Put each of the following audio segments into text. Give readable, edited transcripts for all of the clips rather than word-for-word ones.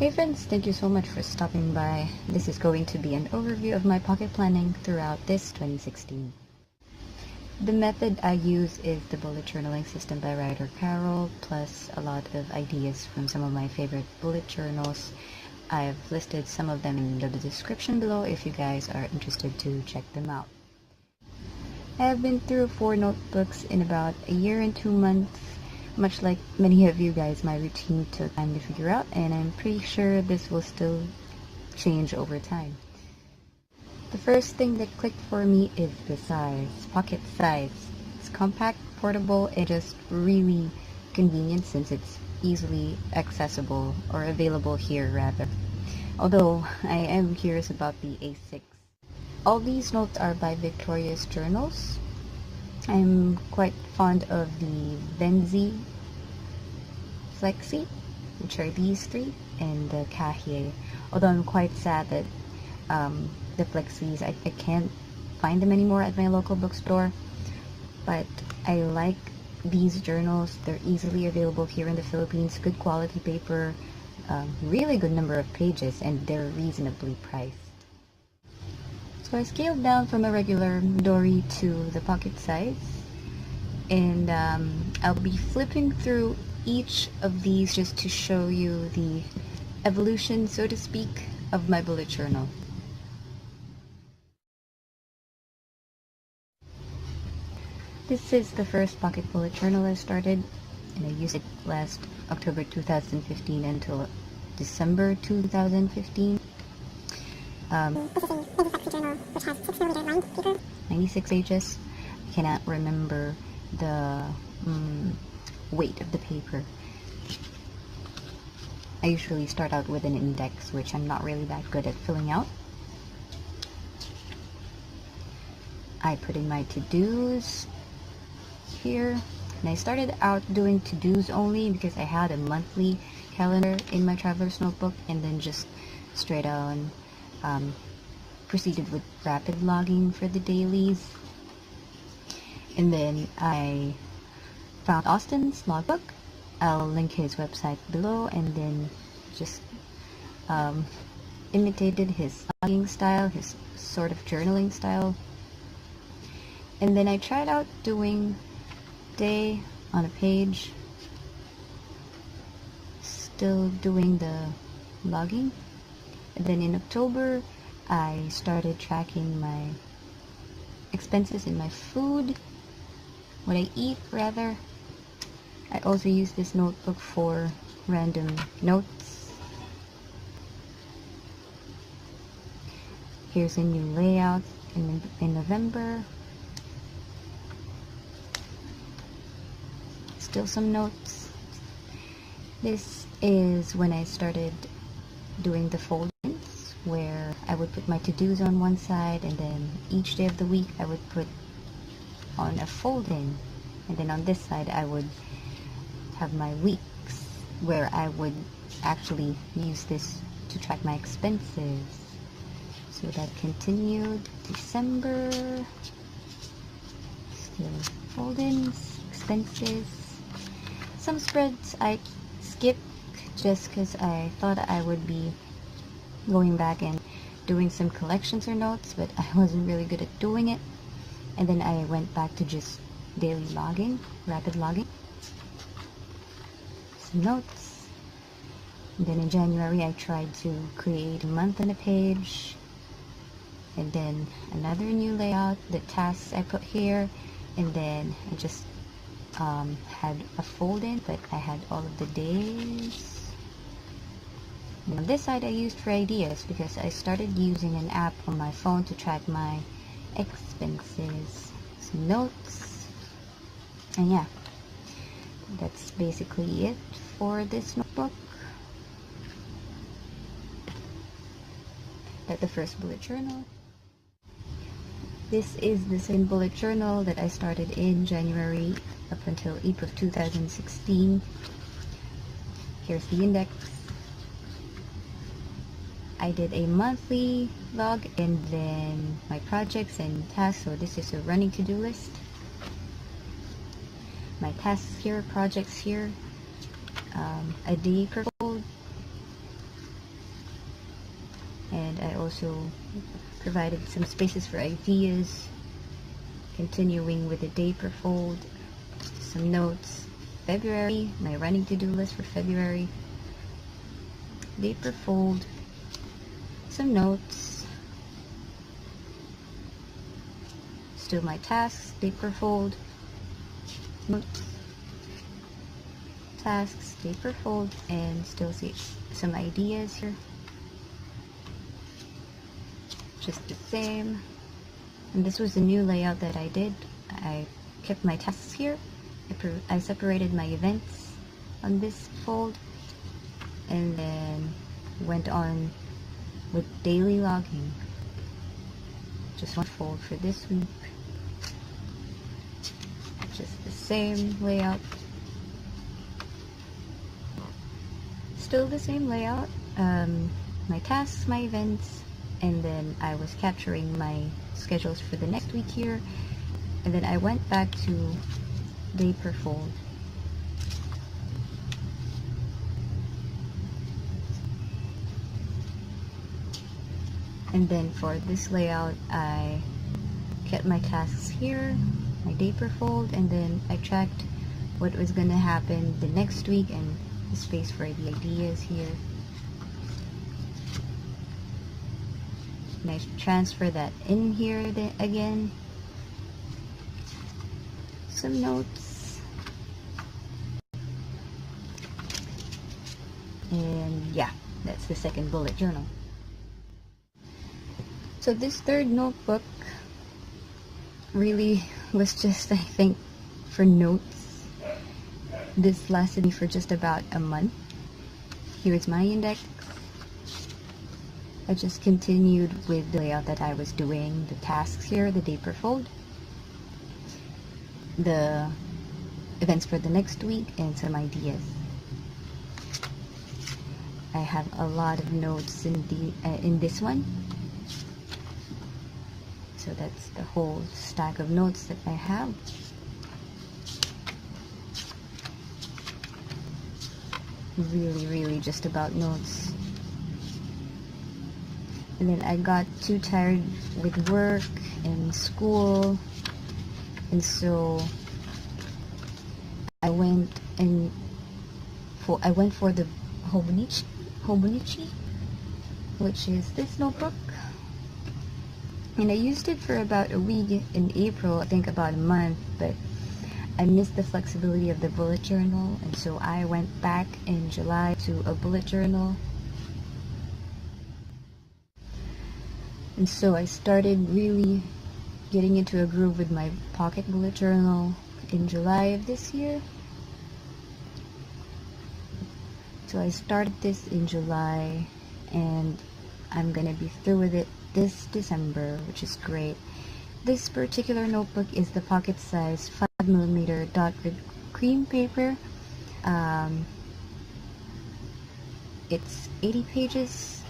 Hey friends, thank you so much for stopping by. This is going to be an overview of my pocket planning throughout this 2016. The method I use is the bullet journaling system by writer Carol, plus a lot of ideas from some of my favorite bullet journals. I've listed some of them in the description below if you guys are interested to check them out. I have been through 4 notebooks in about a year and 2 months. Much like many of you guys, my routine took time to figure out, and I'm pretty sure this will still change over time. The first thing that clicked for me is the size, pocket size. It's compact, portable, and just really convenient since it's easily accessible or available here rather. Although I am curious about the A6. All these notes are by Victoria's Journals. I'm quite fond of the Benzi Flexi, which are these 3, and the Kahie. Although I'm quite sad that the Flexis, I can't find them anymore at my local bookstore. But I like these journals. They're easily available here in the Philippines. Good quality paper, really good number of pages, and they're reasonably priced. So I scaled down from a regular Dory to the pocket size, and I'll be flipping through each of these just to show you the evolution, so to speak, of my bullet journal. This is the first pocket bullet journal I started, and I used it last October 2015 until December 2015. This is a Flexi journal which has 6mm lined paper. 96 pages. I cannot remember the weight of the paper. I usually start out with an index, which I'm not really that good at filling out. I put in my to-dos here, and I started out doing to-dos only because I had a monthly calendar in my traveler's notebook, and then just straight on proceeded with rapid logging for the dailies. And then I found Austin's logbook. I'll link his website below, and then just imitated his logging style, his sort of journaling style. And then I tried out doing day on a page, still doing the logging. And then in October I started tracking my expenses in my food, what I eat rather. I also use this notebook for random notes. Here's a new layout in November. Still some notes. This is when I started doing the fold-ins, where I would put my to-dos on one side, and then each day of the week I would put on a fold-in, and then on this side I would have my weeks, where I would actually use this to track my expenses. So that continued December. Still fold-ins, expenses. Some spreads I skipped just because I thought I would be going back and doing some collections or notes, but I wasn't really good at doing it. And then I went back to just daily logging, rapid logging. Some notes. And then in January I tried to create a month on a page, and then another new layout, the tasks I put here, and then I just had a fold-in, but I had all of the days. And on this side I used for ideas because I started using an app on my phone to track my expenses. Some notes, and yeah, that's basically it for this notebook. That's the first bullet journal. This is the same bullet journal that I started in January up until April of 2016. Here's the index. I did a monthly log and then my projects and tasks, so this is a running to-do list. My tasks here, projects here, a day per fold, also provided some spaces for ideas, continuing with the day per fold, some notes. February, my running to-do list for February, day per fold, some notes, still my tasks, day per fold, notes, tasks, day per fold, and still see some ideas here. Just the same. And this was the new layout that I did. I kept my tasks here. I separated my events on this fold, and then went on with daily logging. Just one fold for this week. Just the same layout. Still the same layout. My tasks, my events, and then I was capturing my schedules for the next week here, and then I went back to day per fold. And then for this layout, I kept my tasks here, my day per fold, and then I tracked what was going to happen the next week and the space for the ideas here. And I transfer that in here again. Some notes. And yeah, that's the second bullet journal. So this third notebook really was just, I think, for notes. This lasted me for just about a month. Here's my index. I just continued with the layout that I was doing, the tasks here, the day per fold, the events for the next week, and some ideas. I have a lot of notes in this one. So that's the whole stack of notes that I have. Really just about notes. And then I got too tired with work and school, and so I went for the Hobonichi, which is this notebook. And I used it for about a week in April, I think about a month, but I missed the flexibility of the bullet journal, and so I went back in July to a bullet journal. And so I started really getting into a groove with my pocket bullet journal in July of this year. So I started this in July, and I'm gonna be through with it this December, which is great. This particular notebook is the pocket size 5mm dot grid cream paper. It's 80 pages,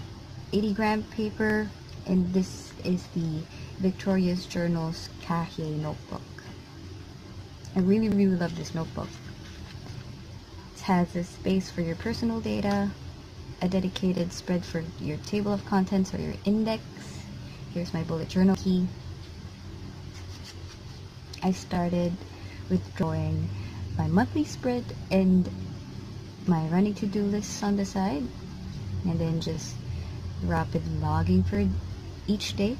80 gram paper, and this is the Victoria's Journal's Cahier notebook. I really love this notebook. It has a space for your personal data, a dedicated spread for your table of contents or your index. Here's my bullet journal key. I started with drawing my monthly spread and my running to-do lists on the side, and then just rapid logging for each day.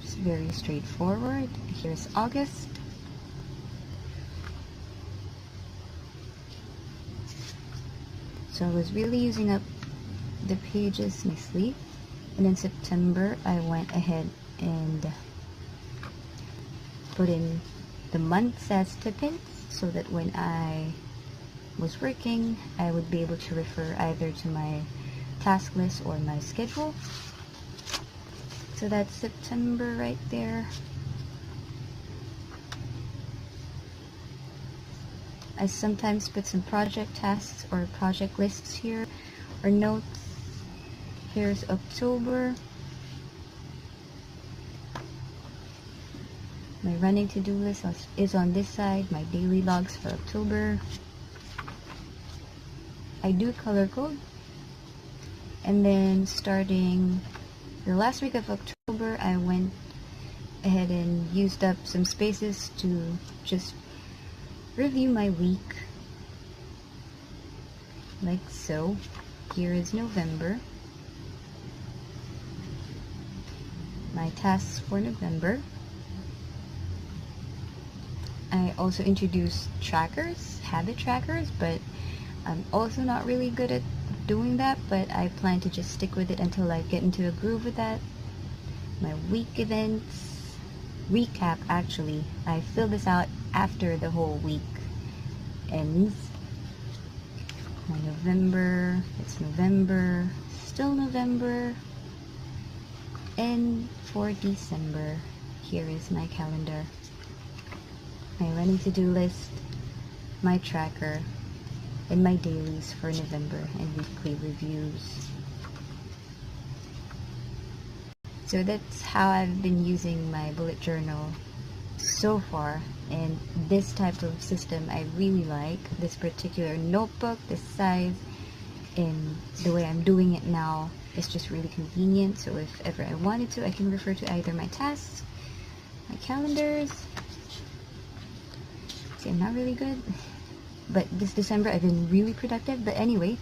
Just very straightforward. Here's August. So I was really using up the pages nicely, and in September I went ahead and put in the months as tip-ins, so that when I was working I would be able to refer either to my task list or my schedule. So that's September right there. I sometimes put some project tasks or project lists here or notes. Here's October. My running to-do list is on this side, my daily logs for October. I do color code. And then starting the last week of October, I went ahead and used up some spaces to just review my week, like so. Here is November, my tasks for November. I also introduced trackers, habit trackers, but I'm also not really good at doing that, but I plan to just stick with it until I get into a groove with that. My week events recap, actually, I fill this out after the whole week ends. My November, it's November, still November. And for December, here is my calendar, my running to-do list, my tracker, and my dailies for November and weekly reviews. So that's how I've been using my bullet journal so far, and this type of system I really like. This particular notebook, this size, and the way I'm doing it now is just really convenient. So if ever I wanted to, I can refer to either my tasks, my calendars. See, I'm not really good, but this December I've been really productive. But anyway,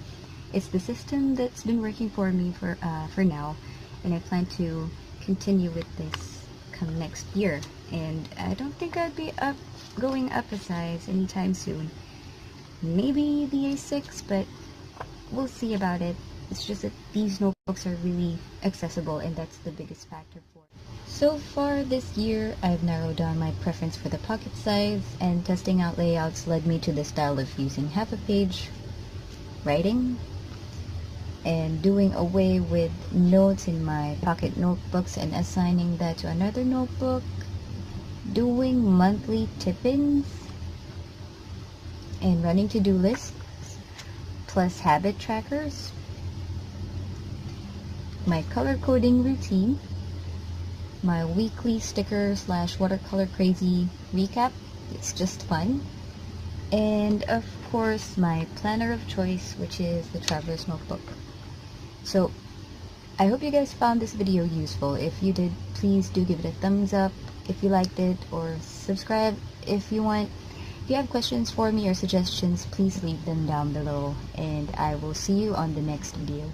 it's the system that's been working for me for now, and I plan to continue with this come next year. And I don't think I'd be going up a size anytime soon. Maybe the A6, but we'll see about it. It's just that these notebooks are really accessible, and that's the biggest factor for it. So far this year, I've narrowed down my preference for the pocket size, and testing out layouts led me to the style of using half a page writing and doing away with notes in my pocket notebooks and assigning that to another notebook, doing monthly tip-ins and running to-do lists plus habit trackers, my color coding routine, my weekly sticker / watercolor crazy recap, it's just fun, and of course my planner of choice, which is the Traveler's Notebook. So I hope you guys found this video useful. If you did, please do give it a thumbs up if you liked it, or subscribe if you want. If you have questions for me or suggestions, please leave them down below, and I will see you on the next video.